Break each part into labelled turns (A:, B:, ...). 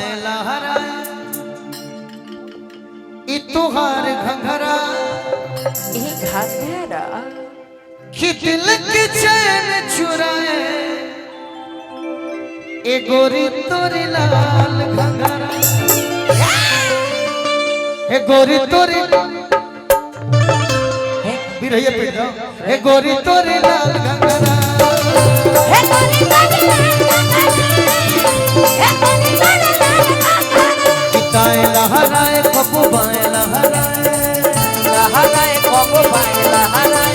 A: बाएं लहरा ई तुहार घंघरा कि दिल के चैन चुराए ए गोरी तोरी लाल घंघरा ए गोरी तोरी बिरहिया पे जाओ ए गोरी तोरी लाल घंघरा ए गोरी तोरी लाल ताए लहराए कबू बाएं लहराए लहराए कबू बाएं लहराए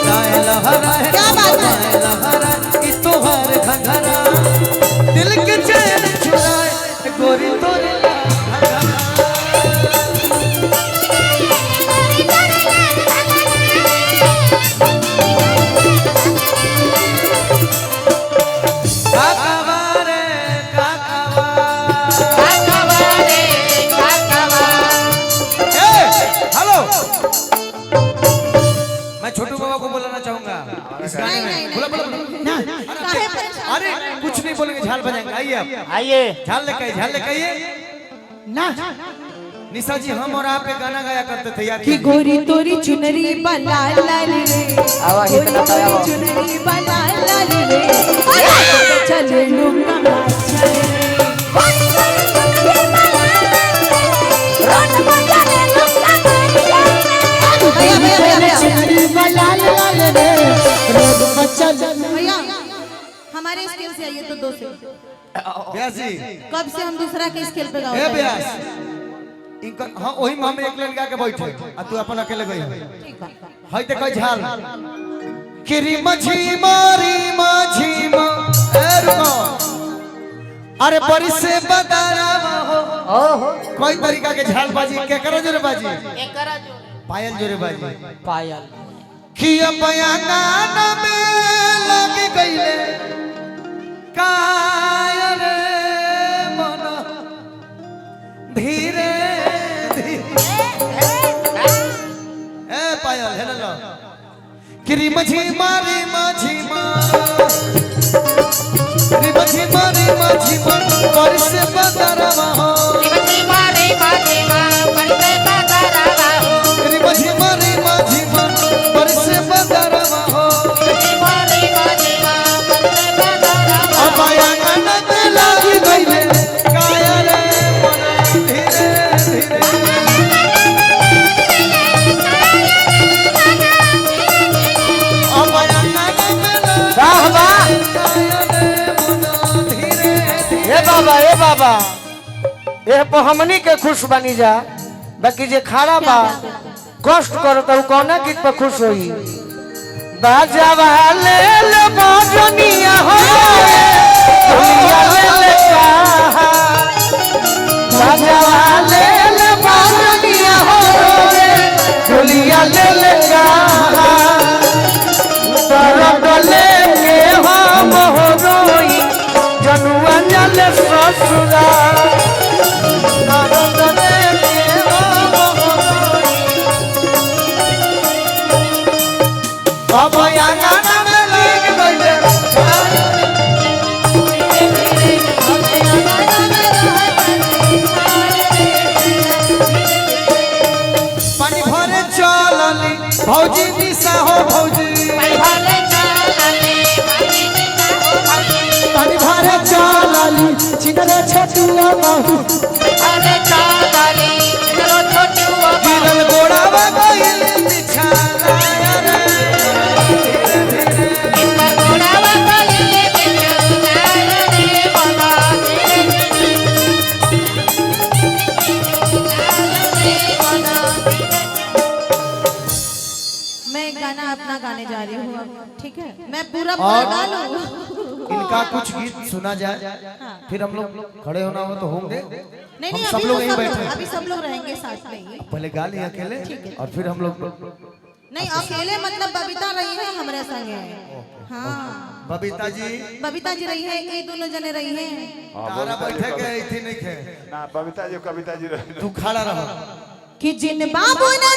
A: ताए लहराए क्या बात है लहराए इस तुहार घंघरा दिल के चैन चुराए गोरी तोरी कुछ नहीं बोलेंगे झाल बजाएंगे आइए आप
B: आइए
A: झाल लेके आइए ना निशा जी हम और आप गाना गाया करते थे यार
C: कि गोरी तोरी चुनरी बला लाल रे गोरी तोरी चुनरी बला लाल रे चल लूंगा माचा चुनरी बला लाल रे रोड पर चल भैया हमारे स्केल से आइए तो दो से
A: ब्यास जी
C: कब से हम दूसरा के स्केल पे गाओ
A: ए ब्यास इनका हां ओही में हम एक लाइन गा के बैठे आ तू अपन अकेले गई
C: ठीक बा
A: हई ते कह झाल किरी मझी मारी माझी मा ए रुको अरे बरिसे बदारा हो ओहो कोई तरीका के झाल बाजी के करो जोरे बाजी
B: एकरा जो
A: पायल जोरे बाजी
B: पायल
A: किया बयाना में लग गईले कायर मन धीरे ए पायल है ना किरी मझी मारी माझी माँ किरी मझी मारी माझी माँ बारिश से बदरवा हो
B: मछली मारे माझी माँ बरसे बदरवा हो
A: किरी मझी मारी माझी माँ बारिश से बदरवा हो
B: मछली मारे माझी माँ बरसे बदरवा हो
A: अपाया ननद लागी गईले कायर मन धीरे धीरे अपाया ननद
B: वाह वाह ए बाबा ए पर हमनी के खुश बनी जा बाकी जे खाड़ा बा कष्ट करो तो कौना गीत पर खुश होई बाजा वाले ले बाजनिया हो दुनिया ले कहा बाजा वाले ले बाजनिया हो दुनिया ले कहा तरगले के हम हो रोई जनुआ जले ससुरा तरगले के हम हो रोई
A: अब या गाना में लग गईले पानी भरे चलली भौजी निशा हो भौजी पानी भरे चलली चिनरे छोटुआ बाहू गिरल गोड़ावा गइल बिछाना रे
C: मैं गाना अपना गाने जा रही हूँ ठीक है मैं पूरा पूरा गा लूँ
A: इनका कुछ गीत सुना जाए फिर हम लोग खड़े होना हो तो होंगे
C: नहीं
A: हम
C: नहीं
A: सब लोग यहीं बैठे
C: अभी सब लोग रहेंगे साथ में ही
A: पहले गा लिए अकेले और फिर हम लोग
C: नहीं अकेले मतलब बबीता रही है हमारे संगे हाँ
A: बबीता जी
C: रही है ये दोनों जने रही है
A: तारा बैठे के थी नहीं खे
D: ना बबीता जी कविता जी
A: तू खड़ा रह
C: कि जिन बाबू ने